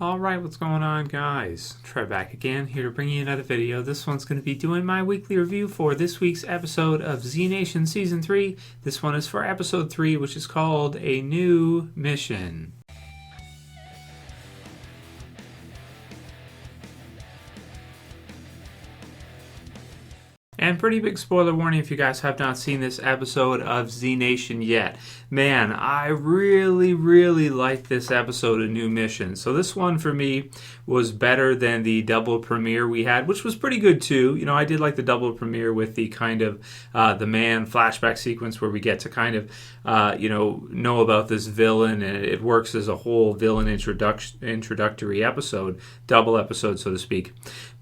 Alright, what's going on, guys? Trev back again, here to bring you another video. This one's going to be doing my weekly review for this week's episode of ZNation Season 3. This one is for Episode 3, which is called A New Mission. And pretty big spoiler warning if you guys have not seen this episode of ZNation yet. Man, I really like this episode of New Mission. So this one for me was better than the double premiere we had, which was pretty good too. You know, I did like the double premiere with the kind of the man flashback sequence where we get to kind of, know about this villain, and it works as a whole villain introductory episode, double episode, so to speak.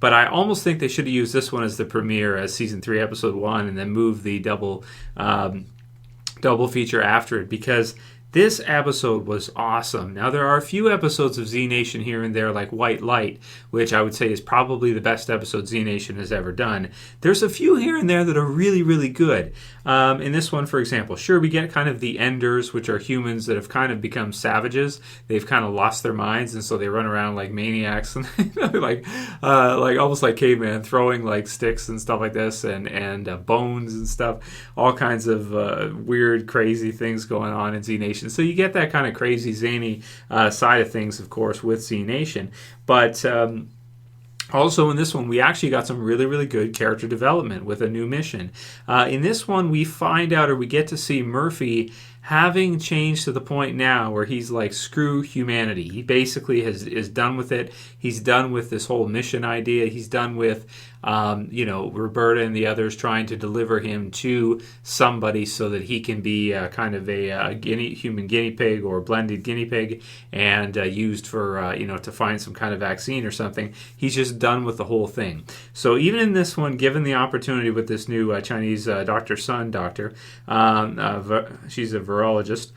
But I almost think they should have used this one as the premiere, as Season 3, Episode 1, and then move the double feature after it, because this episode was awesome. Now, there are a few episodes of ZNation here and there, like White Light, which I would say is probably the best episode ZNation has ever done. There's a few here and there that are really good. In this one, for example, sure, we get kind of the Enders, which are humans that have kind of become savages. They've kind of lost their minds, and so they run around like maniacs, and like almost like caveman, throwing like sticks and stuff like this, and bones and stuff. All kinds of weird, crazy things going on in ZNation. So you get that kind of crazy, zany side of things, of course, with ZNation. But also in this one, we actually got some really good character development with a new mission. In this one, we find out, or we get to see Murphy having changed to the point now where he's like, screw humanity. He basically is done with it. He's done with this whole mission idea. He's done with, Roberta and the others trying to deliver him to somebody so that he can be kind of a human guinea pig or blended guinea pig and used for, to find some kind of vaccine or something. He's just done with the whole thing. So even in this one, given the opportunity with this new Chinese Dr. Sun doctor, she's a virologist,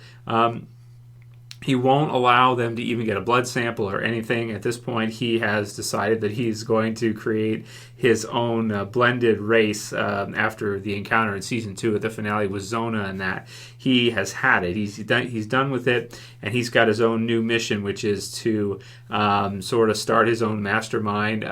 he won't allow them to even get a blood sample or anything. At this point, he has decided that he's going to create his own blended race after the encounter in Season 2 at the finale with Zona, and that he has had it. He's done with it, and he's got his own new mission, which is to sort of start his own mastermind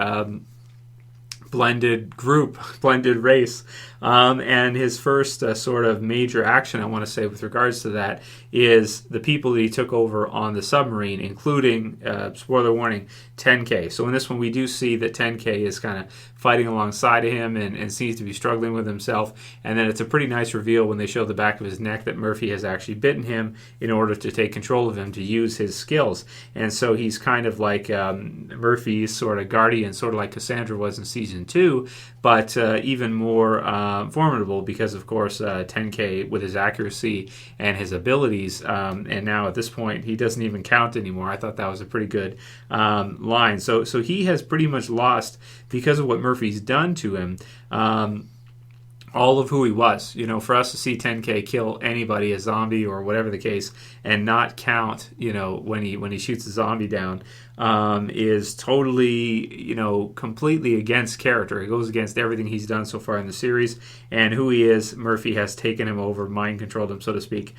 blended group, blended race. And his first sort of major action, I want to say, with regards to that, is the people that he took over on the submarine, including, spoiler warning, 10K. So in this one, we do see that 10K is kind of fighting alongside of him and seems to be struggling with himself. And then it's a pretty nice reveal when they show the back of his neck that Murphy has actually bitten him in order to take control of him, to use his skills. And so he's kind of like Murphy's sort of guardian, sort of like Cassandra was in Season 2, but even more formidable because, of course, 10K with his accuracy and his abilities, and now at this point he doesn't even count anymore. I thought that was a pretty good line. So he has pretty much lost, because of what Murphy's done to him, all of who he was. You know, for us to see 10K kill anybody, a zombie or whatever the case, and not count, when he shoots a zombie down, is totally, completely against character. It goes against everything he's done so far in the series, and who he is. Murphy has taken him over, mind controlled him, so to speak,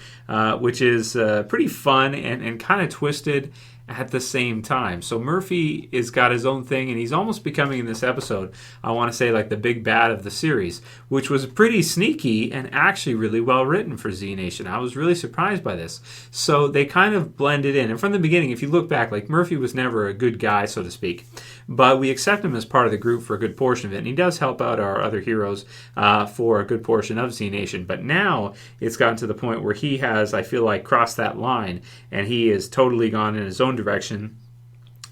which is pretty fun and kind of twisted at the same time. So Murphy has got his own thing, and he's almost becoming, in this episode, I want to say, like the big bad of the series, which was pretty sneaky and actually really well written for ZNation. I was really surprised by this. So they kind of blended in. And from the beginning, if you look back, like, Murphy was never a good guy, so to speak. But we accept him as part of the group for a good portion of it, and he does help out our other heroes for a good portion of ZNation. But now it's gotten to the point where he has, I feel like, crossed that line, and he is totally gone in his own direction,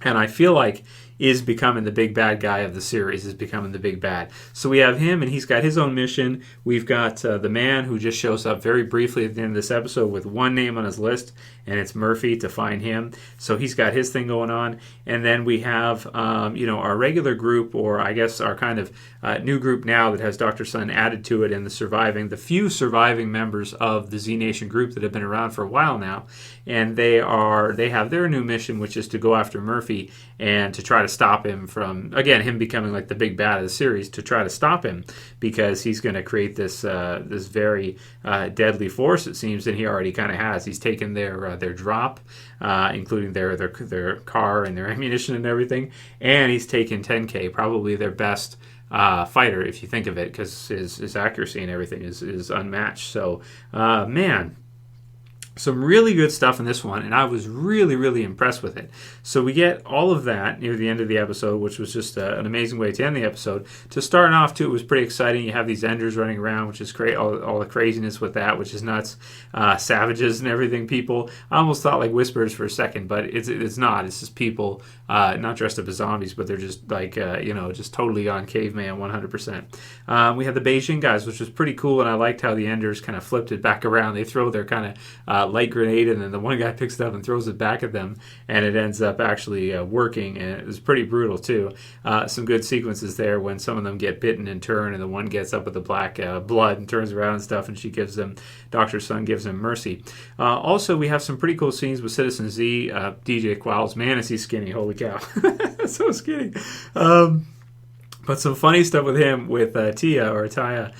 and I feel like is becoming the big bad guy of the series, is becoming the big bad. So we have him, and he's got his own mission. We've got the man who just shows up very briefly at the end of this episode with one name on his list, and it's Murphy, to find him. So he's got his thing going on. And then we have, our regular group, or I guess our kind of new group now that has Dr. Sun added to it, and the few surviving members of the ZNation group that have been around for a while now. And they have their new mission, which is to go after Murphy and to try to to stop him from, again, him becoming like the big bad of the series, to try to stop him, because he's going to create this this very deadly force, it seems, and he already kind of has. He's taken their drop, including their car and their ammunition and everything, and he's taken 10K, probably their best fighter, if you think of it, because his accuracy and everything is unmatched. So, man, some really good stuff in this one, and I was really, really impressed with it. So we get all of that near the end of the episode, which was just an amazing way to end the episode. To start off, too, it was pretty exciting. You have these Enders running around, which is great, all the craziness with that, which is nuts. Savages and everything, people. I almost thought like Whispers for a second, but it's not. It's just people, not dressed up as zombies, but they're just like, just totally on caveman 100%. We had the Beijing guys, which was pretty cool, and I liked how the Enders kind of flipped it back around. They throw their kind of light grenade, and then the one guy picks it up and throws it back at them, and it ends up actually working, and it was pretty brutal too. Some good sequences there when some of them get bitten and turn, and the one gets up with the black blood and turns around and stuff, and she gives them, Dr. Sun gives them mercy. Also, we have some pretty cool scenes with Citizen Z. DJ Qualls, man, is he skinny, holy cow. So skinny. But some funny stuff with him, with Taya,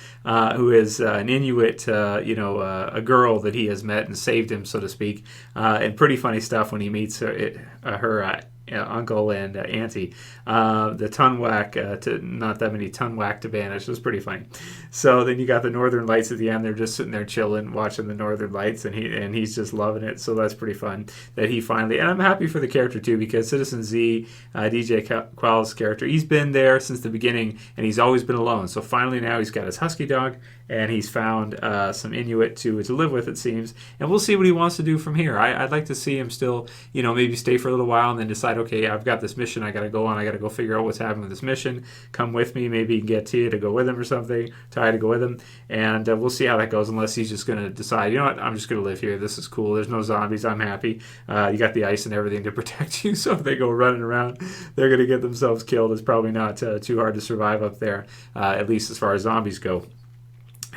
who is an Inuit, a girl that he has met and saved him, so to speak. And pretty funny stuff when he meets her uncle and auntie. The Tunwak, not that many Tunwak to banish, was pretty funny. So then you got the Northern Lights at the end. They're just sitting there chilling, watching the Northern Lights, and he's just loving it. So that's pretty fun that he finally, and I'm happy for the character too, because Citizen Z, DJ Qualls' character, he's been there since the beginning, and he's always been alone. So finally now he's got his husky dog, and he's found some Inuit to live with, it seems. And we'll see what he wants to do from here. I'd like to see him still, maybe stay for a little while and then decide, okay, I've got this mission I got to go on. I got to go figure out what's happening with this mission. Come with me. Maybe you can get Tia to go with him or something. Ty to go with him. And we'll see how that goes, unless he's just going to decide, you know what, I'm just going to live here. This is cool. There's no zombies. I'm happy. You got the ice and everything to protect you. So if they go running around, they're going to get themselves killed. It's probably not too hard to survive up there, at least as far as zombies go.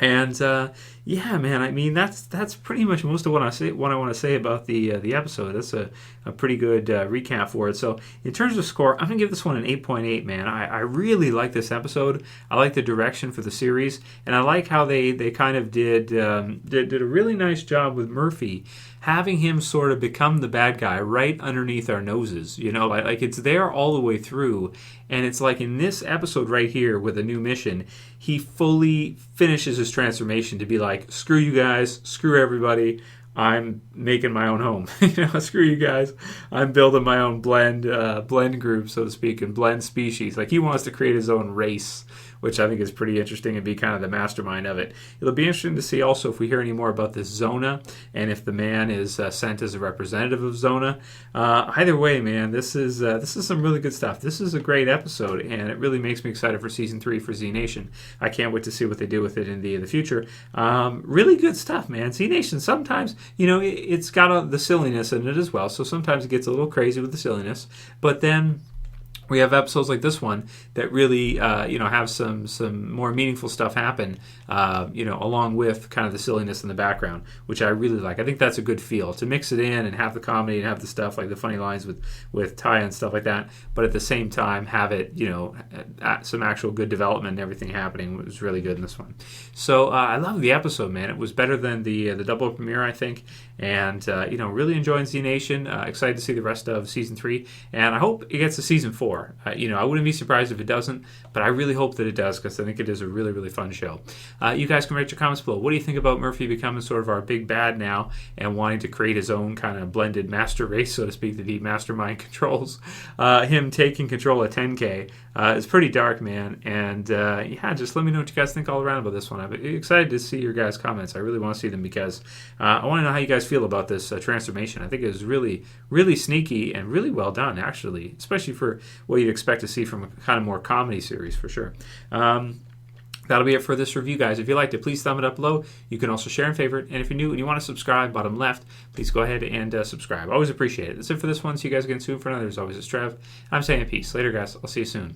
And yeah, man, I mean that's pretty much most of what I want to say about the episode. That's a pretty good recap for it. So in terms of score, I'm gonna give this one an 8.8. Man, I really like this episode. I like the direction for the series, and I like how they kind of did a really nice job with Murphy, having him sort of become the bad guy right underneath our noses. Like it's there all the way through. And it's like in this episode right here with a new mission, he fully finishes his transformation to be like, screw you guys, screw everybody, I'm making my own home. Screw you guys, I'm building my own blend group, so to speak, and blend species. Like he wants to create his own race, which I think is pretty interesting, and be kind of the mastermind of it. It'll be interesting to see also if we hear any more about this Zona, and if the man is sent as a representative of Zona. Either way, man, this is some really good stuff. This is a great episode, and it really makes me excited for Season 3 for ZNation. I can't wait to see what they do with it in the future. Really good stuff, man. ZNation, sometimes, it's got the silliness in it as well, so sometimes it gets a little crazy with the silliness, but then we have episodes like this one that really, have some more meaningful stuff happen, along with kind of the silliness in the background, which I really like. I think that's a good feel, to mix it in and have the comedy and have the stuff like the funny lines with Ty and stuff like that, but at the same time have it, some actual good development and everything happening. It was really good in this one. So I love the episode, man. It was better than the double premiere, I think, and really enjoying ZNation. Excited to see the rest of Season 3, and I hope it gets to Season 4. I wouldn't be surprised if it doesn't, but I really hope that it does, because I think it is a really, really fun show. You guys can write your comments below. What do you think about Murphy becoming sort of our big bad now and wanting to create his own kind of blended master race, so to speak, that he mastermind controls? Him taking control of 10K is pretty dark, man. And just let me know what you guys think all around about this one. I'm excited to see your guys' comments. I really want to see them, because I want to know how you guys feel about this transformation. I think it was really, really sneaky and really well done, actually, especially for what you'd expect to see from a kind of more comedy series, for sure. That'll be it for this review, guys. If you liked it, please thumb it up below. You can also share and favorite. And if you're new and you want to subscribe, bottom left, please go ahead and subscribe. Always appreciate it. That's it for this one. See you guys again soon for another. As always, it's Trev. I'm saying peace. Later, guys. I'll see you soon.